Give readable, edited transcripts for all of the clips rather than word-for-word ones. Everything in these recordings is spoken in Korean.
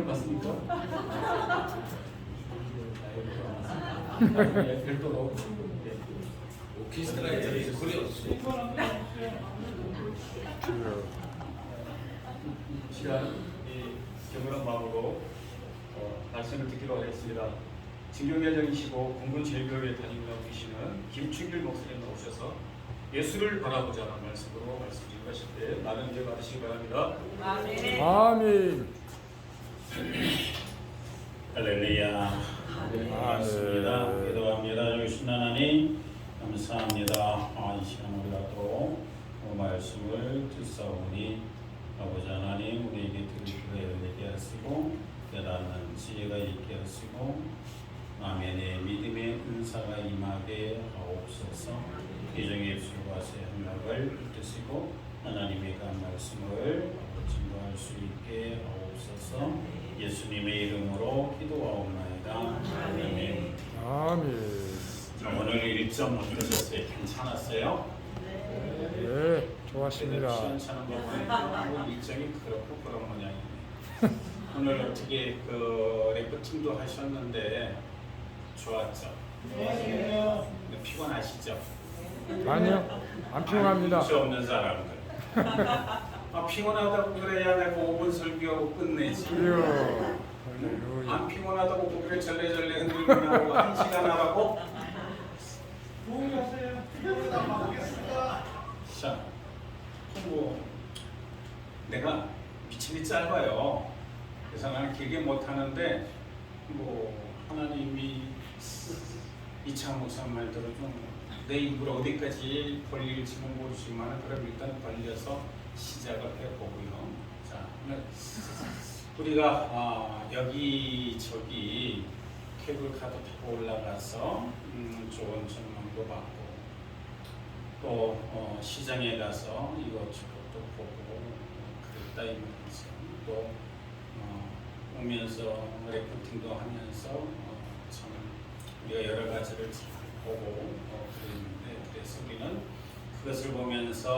맞습니까? 별도로 오케스트라에 그려 시간 경건한 마음으로 말씀을 듣기로 하겠습니다. 진경예정이시고 공군제일교회에 다니고 계시는 김충길 목사님 나오셔서 예수를 바라보자는 말씀으로 말씀드리고 하실 때 많은 은혜 받으시기 바랍니다. 아멘. 아멘. 할렐루야. 반갑습니다. 기도합니다. 주신 하나님 감사합니다. 이 시간 우리가 또 말씀을 듣사오니 아버지 하나님 우리에게 들을 귀가 열리게 하시고 깨닫는 지혜가 있게 하시고 아멘의 믿음의 은사가 임하게 하옵소서. 개정의 입술과 새 행락을 뜻이고 하나님의 그 말씀을 증거할 수 있게 하옵소서. 예수님의 이름으로 기도하옵나이다. 아멘. 아멘. 오늘 1점 어떠셨어요? 괜찮았어요? 네, 좋았습니다. 시원찮은 거 보니까 일정이 그렇고 그런 모양이네. 오늘 어떻게 그 래프팅도 하셨는데 좋았죠? 네. 피곤하시죠? 아니요, 안 피곤합니다. 눈치 없는 사람들. 피곤하다고 그래야 내가 5분 설교하고 끝내지. 그래요. 안 피곤하다고 고개를 절레절레 흔들고 하고 1시간 하라고? 도움하세요. 피곤하다 보겠습니다. 자, 내가 미침이 짧아요. 그래서 나는 길게 못하는데 하나님이 이창 목사 말대로 좀 내 입을 어디까지 벌릴지는 모르지만 그럼 일단 벌려서 시작을 해보고요. 자, 우리가 여기저기 케이블카도 타고 올라가서 좋은 전망도 받고 또 시장에 가서 이것저것도 보고 그랬다 이면서 또 오면서 래프팅도 하면서 참 우리가 여러 가지를 잘 보고 그랬는데 그래서 우리는 그것을 보면서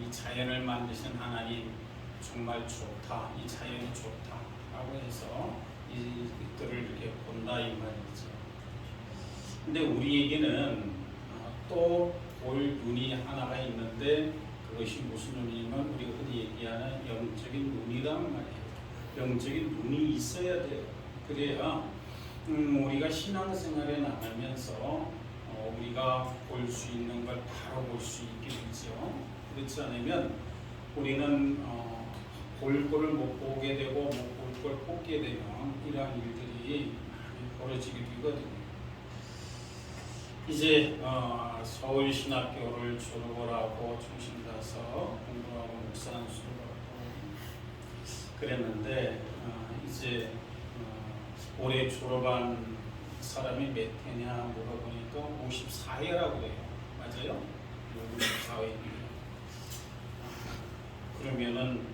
이 자연을 만드신 하나님 정말 좋다, 이 자연이 좋다라고 해서 이들을 이렇게 본다 이 말이죠. 근데 우리에게는 또 볼 눈이 하나가 있는데 그것이 무슨 눈이냐면 우리가 흔히 얘기하는 영적인 눈이란 말이에요. 영적인 눈이 있어야 돼요. 그래야 우리가 신앙생활에 나가면서 우리가 볼 수 있는 걸 바로 볼 수 있게 되죠. 그렇지 않으면 우리는 볼 거를 못 보게 되고 못 볼 걸 뽑게 되면 이러한 일들이 많이 벌어지게 되거든요. 이제 서울신학교를 졸업을 하고 중심 가서 공부하고 목사안수를 하고 그랬는데 이제 올해 졸업한 사람이 몇 회냐 물어보니까 54회라고 그래요. 맞아요? 54회입니다. 그러면은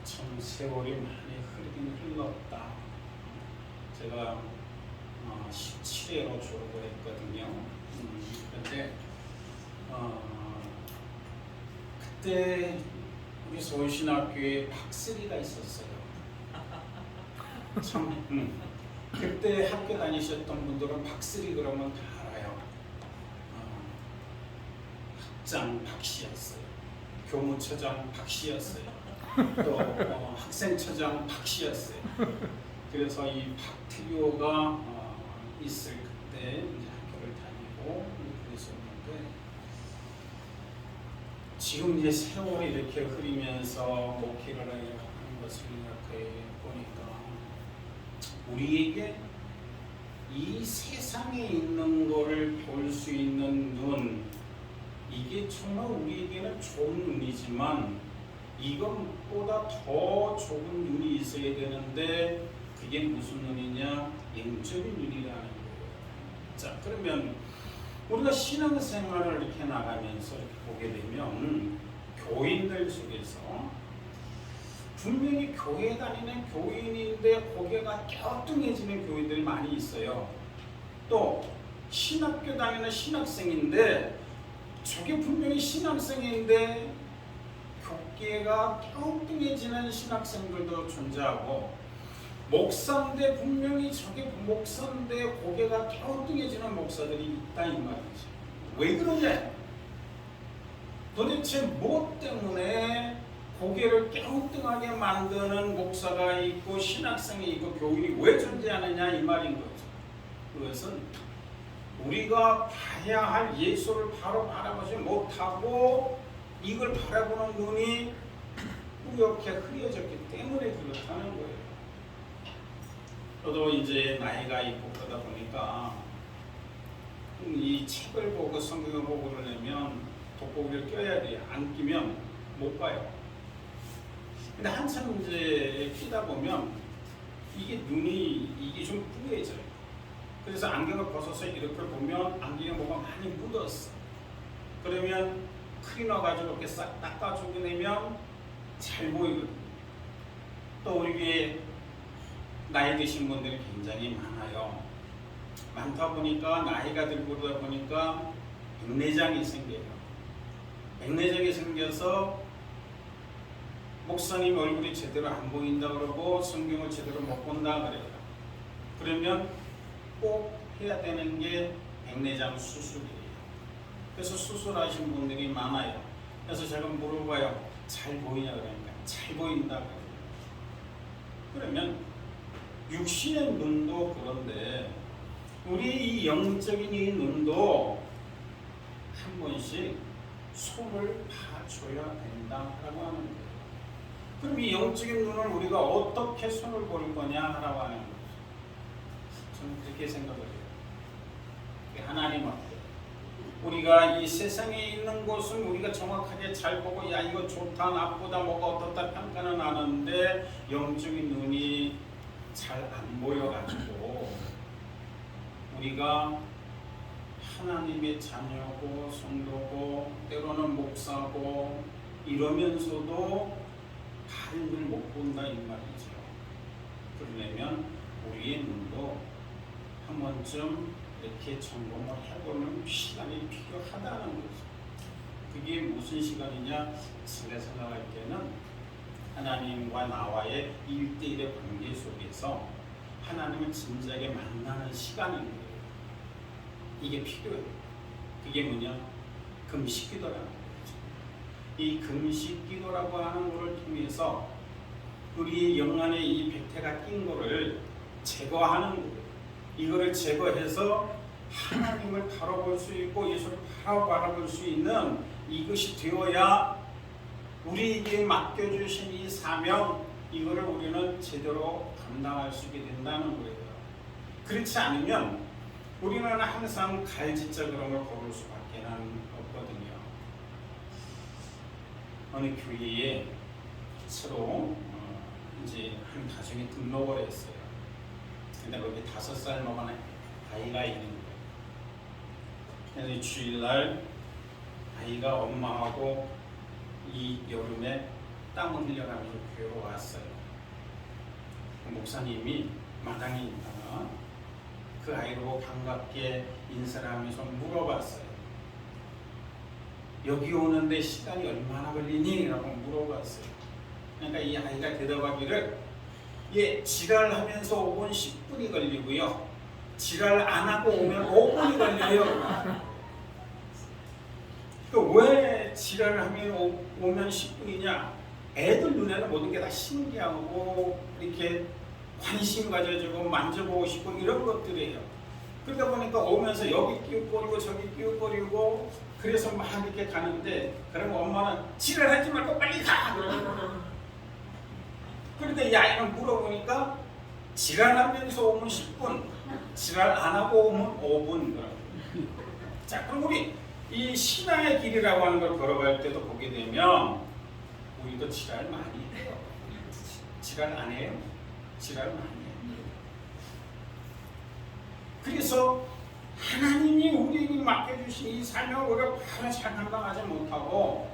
참 세월이 많이 흐르긴 흘렀다. 제가 17회로 졸업을 했거든요. 그런데 그때 우리 서울신학교에 박슬이가 있었어요. 참 그때 학교 다니셨던 분들은 박슬이 그러면 다 알아요. 학장 박씨였어요. 교무처장 박씨였어요. 또 학생처장 박씨였어요. 그래서 이 박트교가 있을 그때 이제 학교를 다니고 그랬었는데 지금 이제 세월이 이렇게 흐르면서 목회를 하는 것을 이렇게 보니까 우리에게 이 세상에 있는 것을 볼 수 있는 눈, 이게 정말 우리에게는 좋은 눈이지만 이것보다 더 좋은 눈이 있어야 되는데 그게 무슨 눈이냐? 영적인 눈이라는 거예요. 자, 그러면 우리가 신앙생활을 이렇게 나가면서 이렇게 보게 되면 교인들 속에서 분명히 교회 다니는 교인인데 고개가 갸우뚱해지는 교인들이 많이 있어요. 또 신학교 다니는 신학생인데 저게 분명히 신학생인데 교계가 갸우뚱해지는 신학생들도 존재하고 목사인데 분명히 저게 목사인데 고개가 갸우뚱해지는 목사들이 있다 이 말이지. 왜 그러냐? 도대체 뭐 때문에 고개를 갸우뚱하게 만드는 목사가 있고 신학생이 있고 교인이 왜 존재하느냐 이 말인 거죠. 그것은 우리가 봐야 할 예수를 바로 바라보지 못하고 이걸 바라보는 눈이 뿌옇게 흐려졌기 때문에 그렇다는 거예요. 저도 이제 나이가 있고 그러다 보니까 이 책을 보고 성경을 보고 그러려면 돋보기를 껴야 돼요. 안 끼면 못 봐요. 근데 한참 이제 끼다 보면 이게 눈이 이게 좀 뿌얘져요. 그래서 안경을 벗어서 이렇게 보면 안경에 뭐가 많이 묻었어. 그러면 클리너 가지고 이렇게 싹 닦아주고 내면 잘 보이거든요. 또 우리 나이 드신 분들이 굉장히 많아요. 많다 보니까 나이가 들고 그러다 보니까 백내장이 생겨요. 백내장이 생겨서 목사님 얼굴이 제대로 안 보인다 그러고 성경을 제대로 못 본다 그래요. 그러면 꼭 해야 되는 게 백내장 수술이에요. 그래서 수술하신 분들이 많아요. 그래서 제가 물어봐요. 잘 보이냐 그러니까 잘 보인다 그래요. 그러면 육신의 눈도 그런데 우리 이 영적인 이 눈도 한 번씩 손을 봐줘야 된다라고 하는 거예요. 그럼 이 영적인 눈을 우리가 어떻게 손을 볼 거냐라고 하는 거죠. 저는 그렇게 생각을 해요. 하나님 앞에 우리가 이 세상에 있는 것은 우리가 정확하게 잘 보고 야 이거 좋다 나쁘다 뭐가 어떻다 평가는 하는데 영적인 눈이 잘 안 보여가지고 우리가 하나님의 자녀고 성도고 때로는 목사고 이러면서도 다른 걸 못 본다 이 말이죠. 그러려면 우리의 눈도 한 번쯤 이렇게 점검을 해보는 시간이 필요하다는 거죠. 그게 무슨 시간이냐? 제가 생각할 때는 하나님과 나와의 1대1의 관계 속에서 하나님을 진지하게 만나는 시간인 거예요. 이게 필요해요. 그게 뭐냐? 금식 기도라는 거죠. 이 금식 기도라고 하는 것을 통해서 우리 영 안에 이 백태가 낀 거를 제거하는 거예요. 이거를 제거해서 하나님을 바라볼 수 있고 예수를 바로 바라볼 수 있는 이것이 되어야 우리에게 맡겨주신 이 사명 이거를 우리는 제대로 감당할 수 있게 된다는 거예요. 그렇지 않으면 우리는 항상 갈짓자 그런 걸 걸을 수밖에 없거든요. 어느 교회에 새로 이제 한 가정이 등록을 했어요. 근데 거기 5살 먹은 아이가 있는 거예요. 그래서 주일날 아이가 엄마하고 이 여름에 땀을 흘려가면서 교회로 왔어요. 목사님이 마당에 있다가 그 아이로 반갑게 인사를 하면서 물어봤어요. 여기 오는데 시간이 얼마나 걸리니? 라고 물어봤어요. 그러니까 이 아이가 대답하기를 예, 지랄하면서 오면 10분이 걸리고요. 지랄 안 하고 오면 5분이 걸려요. 왜 지랄을 하면 오면 10분이냐? 애들 눈에는 모든 게 다 신기하고 이렇게 관심 가져주고 만져보고 싶고 이런 것들이에요. 그러다 보니까 오면서 여기 끼우거리고 저기 끼우거리고 그래서 막 이렇게 가는데 그러면 엄마는 지랄하지 말고 빨리 가! 그런데 이 아이는 물어보니까 지랄하면서 오면 10분, 지랄 안 하고 오면 5분. 자, 그럼 우리 이 신앙의 길이라고 하는 걸 걸어갈 때도 보게 되면 우리도 지랄 많이 해요. 지랄 안 해요? 지랄 많이 해요. 그래서 하나님이 우리에게 맡겨주신 이 사명을 우리가 바로 잘 감당하지 못하고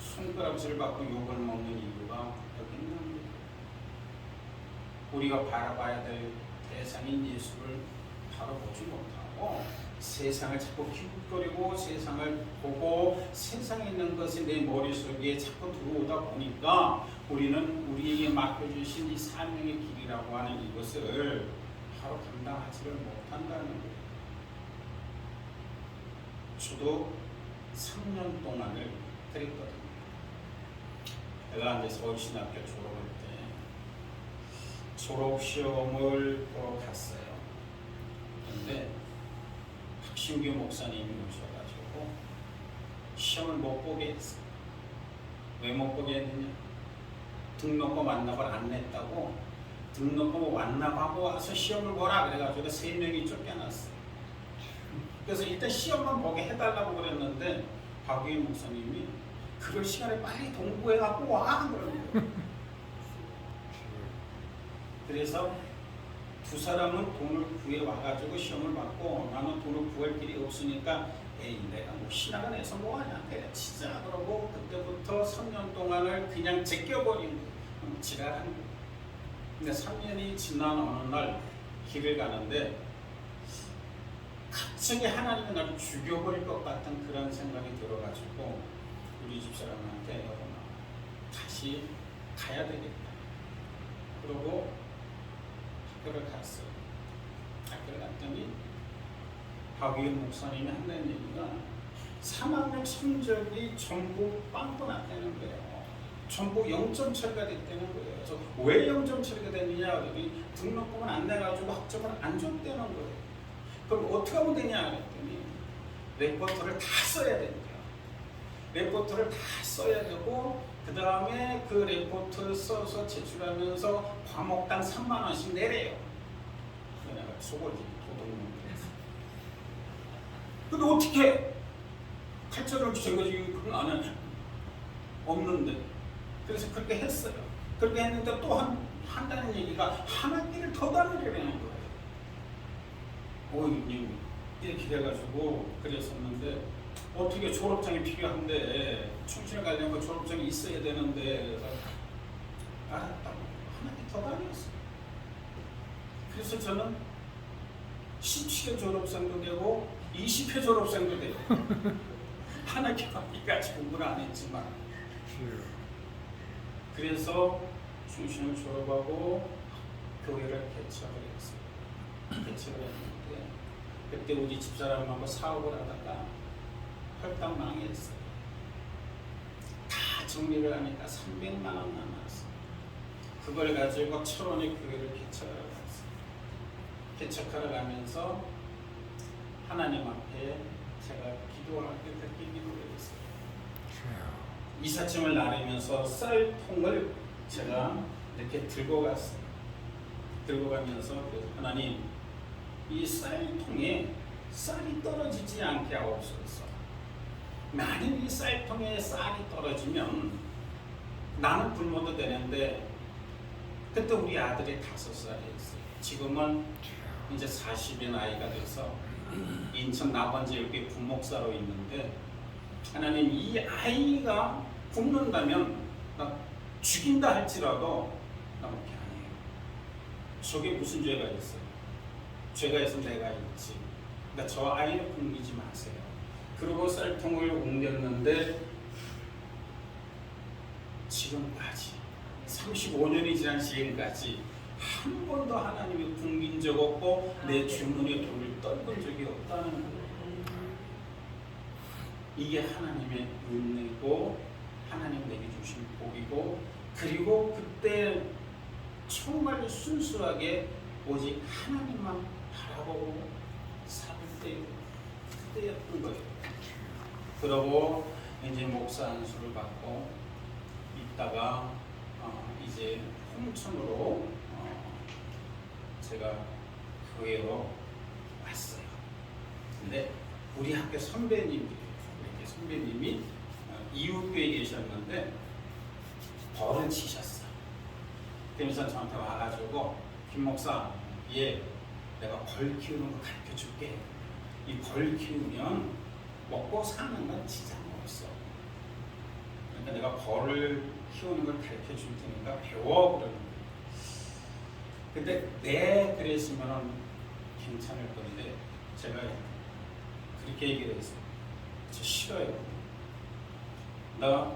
손가락질 받고 욕을 먹는 이유가 여기 있는 거예요. 우리가 바라봐야 될 대상인 예수를 바로 보지 못하고 세상을 자꾸 기웃거리고 세상을 보고 세상에 있는 것이 내 머릿속에 자꾸 들어오다 보니까 우리는 우리에게 맡겨주신 이 사명의 길이라고 하는 이것을 바로 감당하지를 못한다는 거예요. 저도 3년 동안을 그랬거든요. 제가 이제 서울신학교 졸업할 때 졸업시험을 보러 갔어요. 그런데 박신규 목사님이 오셔가지고 시험을 못 보게 했어요. 왜 못 보게 했느냐? 등록금 완납을 안 냈다고 등록금 완납하고 와서 시험을 보라 그래가지고 3명이 쫓겨났어요. 그래서 일단 시험만 보게 해달라고 그랬는데 박유인 목사님이 그럴 시간에 빨리 동부해갖고 와 그러는 거예요. 그래서 두 사람은 돈을 구해 와가지고 시험을 받고 나는 돈을 구할 길이 없으니까 에이 내가 뭐 신학을 해서 뭐하냐 때려치자 그러고 그때부터 3년 동안을 그냥 제껴버린 거예요. 지랄한 거예요. 근데 3년이 지난 어느 날 길을 가는데 갑자기 하나님이 나를 죽여버릴 것 같은 그런 생각이 들어가지고 우리 집사람한테 여러분 다시 가야 되겠다. 그러고 학교를 갔어요. 학교를 갔더니 박유인 목사님이 한다는 얘기가 3학년 성적이 전부 빵꾸 났다는 거예요. 전부 0점 처리가 됐다는 거예요. 그래서 왜 0점 처리가 됐느냐 그러더니 등록금을 안 내가지고 학점을 안 줬다는 거예요. 그럼 어떻게 하면 되냐 그랬더니 레포트를 다 써야 된대요. 레포트를 다 써야 되고 그 다음에 그 레포트를 써서 제출하면서 과목당 3만 원씩 내래요. 내가 속을 도둑놈 그래서. 근데 어떻게 칼자루를 쥐어가지고 그건 안 해? 없는데. 그래서 그렇게 했어요. 그렇게 했는데 또 한다는 얘기가 한 학기를 더 다니려는 거예요. 오이님 이렇게 돼가지고 그랬었는데 어떻게 졸업장이 필요한데 충실에 가려면 졸업장이 있어야 되는데 그래서 알았다고 한 학기 더 다녔어요. 그래서 저는 17회 졸업생도 되고 20회 졸업생도 되고 한 학기까지 공부를 안 했지만 그래서 중신을 졸업하고 교회를 개척을 했어요. 개척을 했는데 그때 우리 집사람하고 사업을 하다가 헐딱 망했어요. 다 정리를 하니까 300만 원 남았어요. 그걸 가지고 철원의 교회를 개척하러 갔어요. 개척하러 가면서 하나님 앞에 제가 기도할 때 그렇게 기도를 했어요. 이삿짐을 나르면서 쌀통을 제가 이렇게 들고 갔어요. 들고 가면서 하나님 이 쌀통에 쌀이 떨어지지 않게 하옵소서. 만약 이 쌀통에 쌀이 떨어지면 나는 굶어도 되는데 그때 우리 아들이 5살이었어요. 지금은 이제 40의 나이가 돼서 인천 나반지역에 부목사로 있는데 하나님 이 아이가 굶는다면 나 죽인다 할지라도 나 그렇게 안 해요. 저게 무슨 죄가 있어요? 죄가 있으면 내가 있지. 그러니까 저 아이를 굶기지 마세요. 그리고 쌀통을 옮겼는데 지금까지 35년이 지난 지금까지 한 번도 하나님이 굶긴 적 없고 내 주머니에 돈을 떨군 적이 없다는 거예요. 이게 하나님의 은혜고 하나님 내게 주신 복이고 그리고 그때 정말 순수하게 오직 하나님만 바라보고 살 그때였던 거예요. 그러고 이제 목사 안수를 받고 있다가 이제 홍천으로 제가 교회로 왔어요. 근데 우리 학교 선배님이 이웃교회에 계셨는데 벌을 치셨어. 그러면서 저한테 와가지고 김 목사, 얘 내가 벌 키우는 거 가르쳐 줄게. 이 벌 키우면 먹고 사는 건 지장 없어. 그러니까 내가 벌을 키우는 걸 가르쳐 줄 테니까 배워 그러는 거예요. 근데 그랬으면 괜찮을 건데 제가 그렇게 얘기를 했어요. 저 싫어요. 나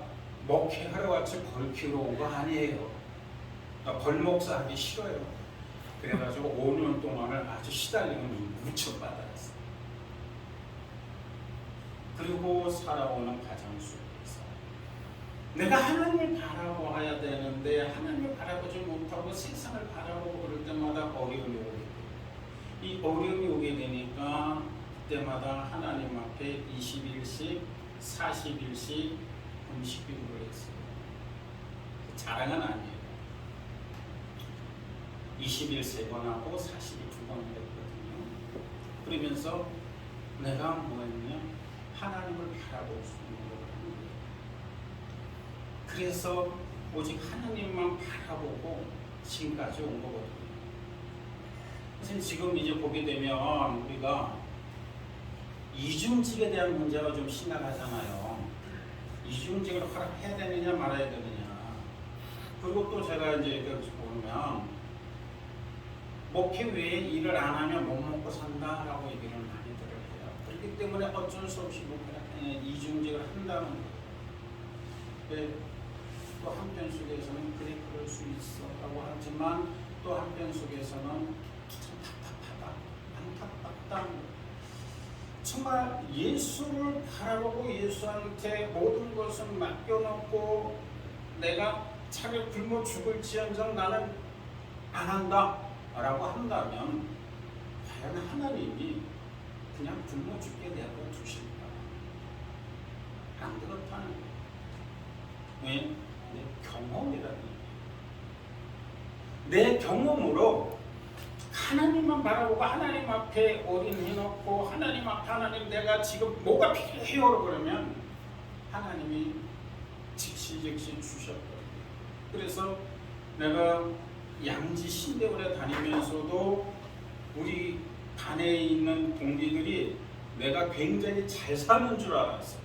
목회하러 같이 벌 키우러 온 거 아니에요. 나 벌목사 하기 싫어요. 그래가지고 5년 동안을 아주 시달림을 무척 받았어요. 그리고 살아오는 과정 속에서 내가 하나님을 바라봐야 되는데 하나님을 바라보지 못하고 세상을 바라보고 그럴 때마다 어려움이 오게 돼요. 이 어려움이 오게 되니까 그때마다 하나님 앞에 21씩, 40일씩 음식 기도를 했어요. 자랑은 아니에요. 20일 3번 하고 40일 2번 했거든요. 그러면서 내가 뭐 했냐? 하나님을 바라볼 수 있는 걸 하는 거예요. 그래서 오직 하나님만 바라보고 지금까지 온 거거든요. 선생님 지금 이제 보게 되면 우리가 이중직에 대한 문제가 좀 심각하잖아요. 이중직을 허락해야 되느냐 말아야 되느냐. 그리고 또 제가 이제 보면 목회 외에 일을 안 하면 못 먹고 산다라고 얘기를 많이들 해요. 그렇기 때문에 어쩔 수 없이 이중직을 한다는 거예요. 또 한편 속에서는 그래 그럴 수 있어라고 하지만 또 한편 속에서는 참 답답하다, 안타깝다. 정말 예수를 바라보고 예수한테 모든 것을 맡겨놓고 내가 차라리 굶어 죽을지언정 나는 안 한다 라고 한다면 과연 하나님이 그냥 굶어 죽게 내버려 두실까? 안 그렇다는 거예요. 왜? 내 경험이라는 거예요. 내 경험으로 하나님만 바라보고 하나님 앞에 올인해놓고 하나님 앞에 하나님 내가 지금 뭐가 필요해요 그러면 하나님이 즉시 주셨거든요. 그래서 내가 양지 신대원에 다니면서도 우리 반에 있는 동기들이 내가 굉장히 잘 사는 줄 알았어요.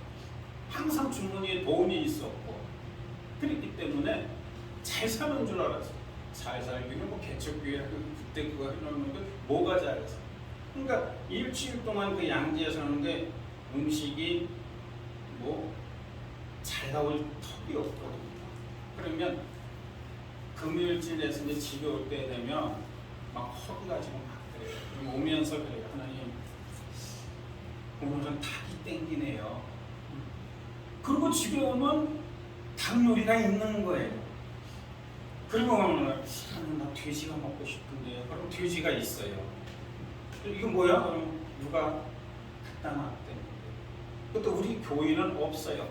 항상 주머니에 돈이 있었고 그렇기 때문에 잘 사는 줄 알았어요. 잘 살기는 뭐 개척교회 그때 그거 해놓는데 뭐가 잘해서 그러니까 일주일 동안 그 양지에 사는데 음식이 뭐 잘 나올 턱이 없거든요. 그러면 금요일쯤에서 이제 집에 올 때 되면 막 허기가 지고 막 그래요. 그럼 오면서 그래요. 하나님 오늘은 닭이 땡기네요. 그리고 집에 오면 닭 요리가 있는 거예요. 그리고 나 돼지가 먹고 싶은데 그럼 돼지가 있어요. 이거 뭐야? 그럼 누가 갖다 놨대. 그것도 우리 교인은 없어요.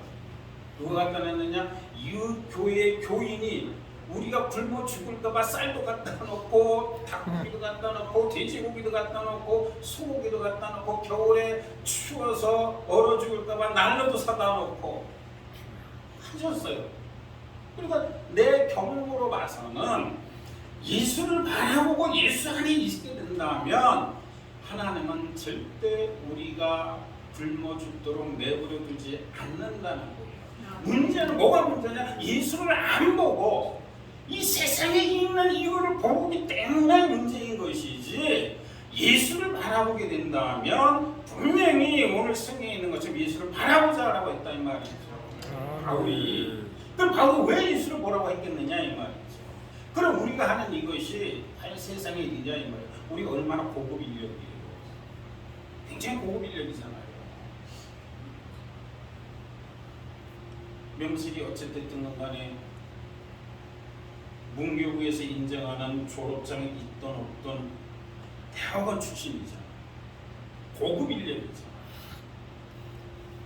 누가 갖다 놨느냐? 이 교회 교인이 우리가 굶어 죽을까봐 쌀도 갖다 놓고 닭고기도 갖다 놓고 돼지고기도 갖다 놓고 소고기도 갖다 놓고 겨울에 추워서 얼어 죽을까봐 난로도 사다 놓고 하셨어요. 그러니까 내 경험으로 봐서는 예수를 바라보고 예수 안에 있게 된다면 하나님은 절대 우리가 굶어 죽도록 내버려 두지 않는다는 거예요. 문제는 뭐가 문제냐? 예수를 안 보고 이 세상에 있는 이유를 보기 때문에 문제인 것이지 예수를 바라보게 된다면 분명히 오늘 성경에 있는 것처럼 예수를 바라보자라고 했다 이 말이죠. 바울이. 그럼 바울이 왜 예수를 보라고 했겠느냐 이 말이죠. 그럼 우리가 하는 이것이 과연 세상의 일이냐 이 말이에요. 우리가 얼마나 고급 인력이에요. 굉장히 고급 인력이잖아요. 명실이 어쨌든 간에 문교부에서 인정하는 졸업장이 있던 없던 대학원 출신이잖아. 고급 인력이잖아.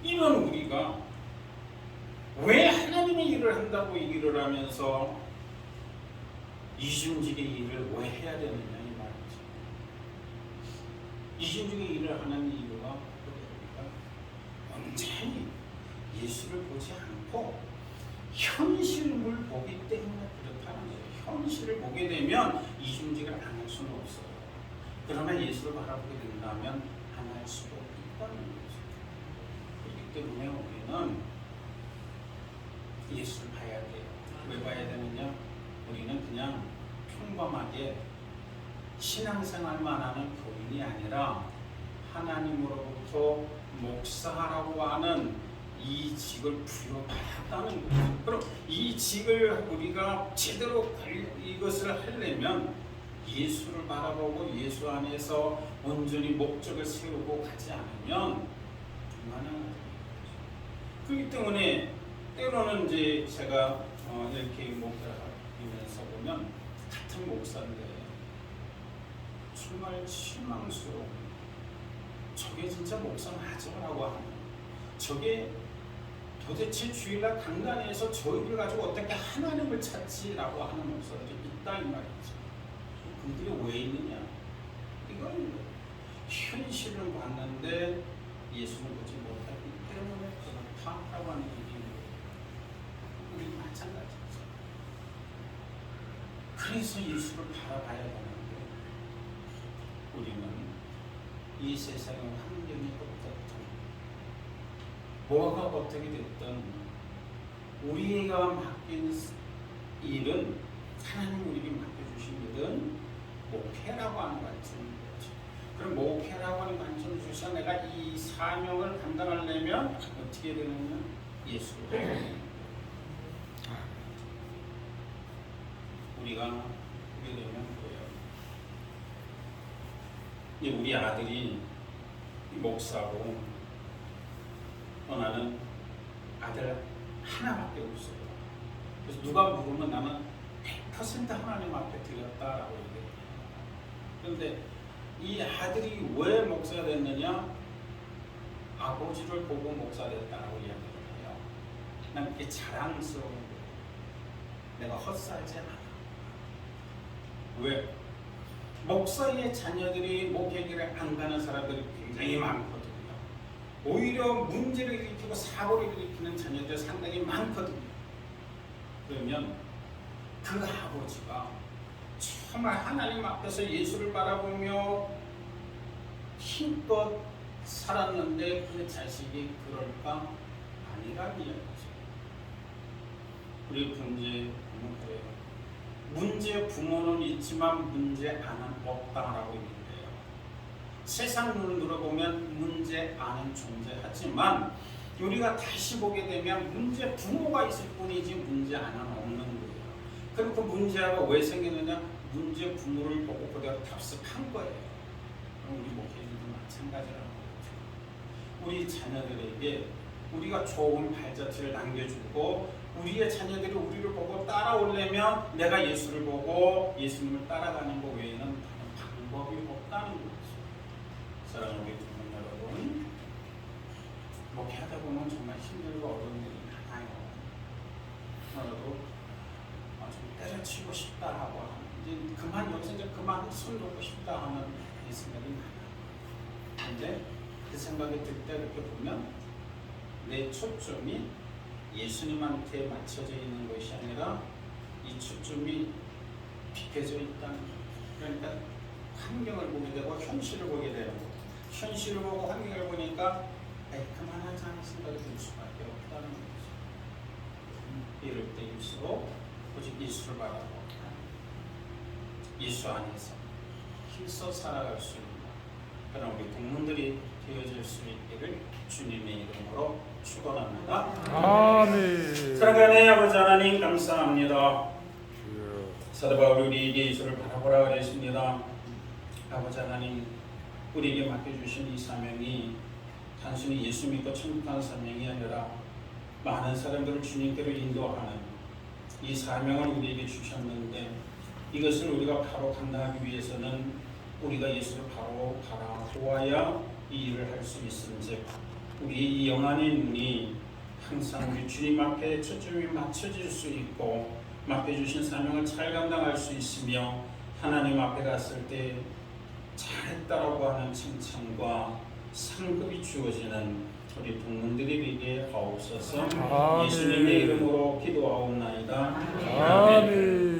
이런 우리가 왜 하나님의 일을 한다고 얘기를 하면서 이중직의 일을 왜 해야 되느냐 이 말이죠. 이중직의 일을 하는 이유가 우리가 완전히 예수를 보지 않고 현실을 보기 때문에 그렇다는 거예요. 현실을 보게 되면 이중직을 안 할 수는 없어요. 그러나 예수를 바라보게 된다면 안 할 수도 있다는 거죠. 그렇기 때문에 우리는 예수를 봐야 돼요. 왜 봐야 되느냐? 우리는 그냥 평범하게 신앙생활만 하는 교인이 아니라 하나님으로부터 목사라고 하는 이 직을 부여받았다는 거죠. 그럼 이 직을 우리가 제대로 이것을 하려면 예수를 바라보고 예수 안에서 온전히 목적을 세우고 가지 않으면 불가능하다. 그렇기 때문에 때로는 이제 제가 이렇게 목사하면서 보면 같은 목사인데 정말 실망스러워. 저게 진짜 목사 맞아라고 하는. 저게 도대체 주일날 강단에서 저희를 가지고 어떻게 하나님을 찾지라고 하는 목사들이 있다 이 말이죠. 그들이 왜 있느냐? 이건 현실을 봤는데 예수는 보지 못하기 때문에 그렇다라고 하는 얘기인 거예요. 우리 마찬가지죠. 그래서 예수를 바라봐야 되는데 우리는 이 세상의 환경이 어떻든 뭐가 어떻게 됐든 우리가 맡긴 일은 하나님 우리에게 맡겨주신 일은 목회라고 하는 관점인 거죠. 그럼 목회라고 하는 관점을 주셔서 내가 이 사명을 감당하려면 어떻게 되느냐? 예수를 우리가 보게 되면 뭐예요? 이제 우리 아들이 목사고 나는 아들 하나밖에 없어요. 그래서 누가 물으면 나는 100% 하나님 앞에 드렸다라고 얘기해요. 그런데 이 아들이 왜 목사가 됐느냐? 아버지를 보고 목사 됐다라고 이야기를 해요. 난 그게 자랑스러운 거예요. 내가 헛살지 않아. 왜? 목사의 자녀들이 목회길에 안 가는 사람들이 굉장히 많거든요. 오히려 문제를 일으키고 사고를 일으키는 자녀들 상당히 많거든요. 그러면 그 아버지가 정말 하나님 앞에서 예수를 바라보며 힘껏 살았는데 그 자식이 그럴까? 아니란 이야기죠. 우리 문제 부모는 그래요. 문제 부모는 있지만 문제 안은 없다라고 얘기해요. 세상 눈으로 보면 문제 안은 존재하지만 우리가 다시 보게 되면 문제 부모가 있을 뿐이지 문제 안은 없는 거예요. 그럼 그 문제가 왜 생기느냐? 문제 부모를 보고 그대로 답습한 거예요. 그럼 우리 목회자도 마찬가지라는 거죠. 우리 자녀들에게 우리가 좋은 발자취를 남겨주고 우리의 자녀들이 우리를 보고 따라오려면 내가 예수를 보고 예수님을 따라가는 것 외에는 다른 방법이 없다는 거죠. 사랑하는 우리 부모 여러분, 목회하다 보면 정말 힘들고 어려운 일이 많아요. 저도 좀 때려치고 싶다 하고 이제 그만 여기서 이제 그만 손 놓고 싶다 하는 이 생각이 많아요. 근데 그 생각이 들 때 이렇게 보면 내 초점이 예수님한테 맞춰져 있는 것이 아니라 이 초점이 비켜져 있다는 거예요. 그러니까 환경을 보게 되고 현실을 보게 되는 거예요. 현실을 보고 환경을 보니까 그만하자 하는 생각이 들 수밖에 없다는 거죠. 이럴 때일수록 오직 예수를 바라보고 예수 안에서 힘써 살아갈 수 있는 그런 우리 동문들이 되어질 수 있기를 주님의 이름으로 축원합니다. 아멘. 사랑하는 아버지 하나님 감사합니다. 사도 바울이 우리에게 예수를 바라보라 그랬습니다. 아버지 하나님, 우리에게 맡겨주신 이 사명이 단순히 예수 믿고 천국 가는 사명이 아니라 많은 사람들을 주님께로 인도하는 이 사명을 우리에게 주셨는데 이것을 우리가 바로 감당하기 위해서는 우리가 예수를 바로 바라보아야 이 일을 할 수 있음즉 우리의 이 영안의 눈이 항상 우리 주님 앞에 초점이 맞춰질 수 있고 맡겨주신 사명을 잘 감당할 수 있으며 하나님 앞에 갔을 때 잘했다라고 하는 칭찬과 상급이 주어지는 우리 동문들이 되게 하옵소서. 예수님의 이름으로 기도하옵나이다. 아멘.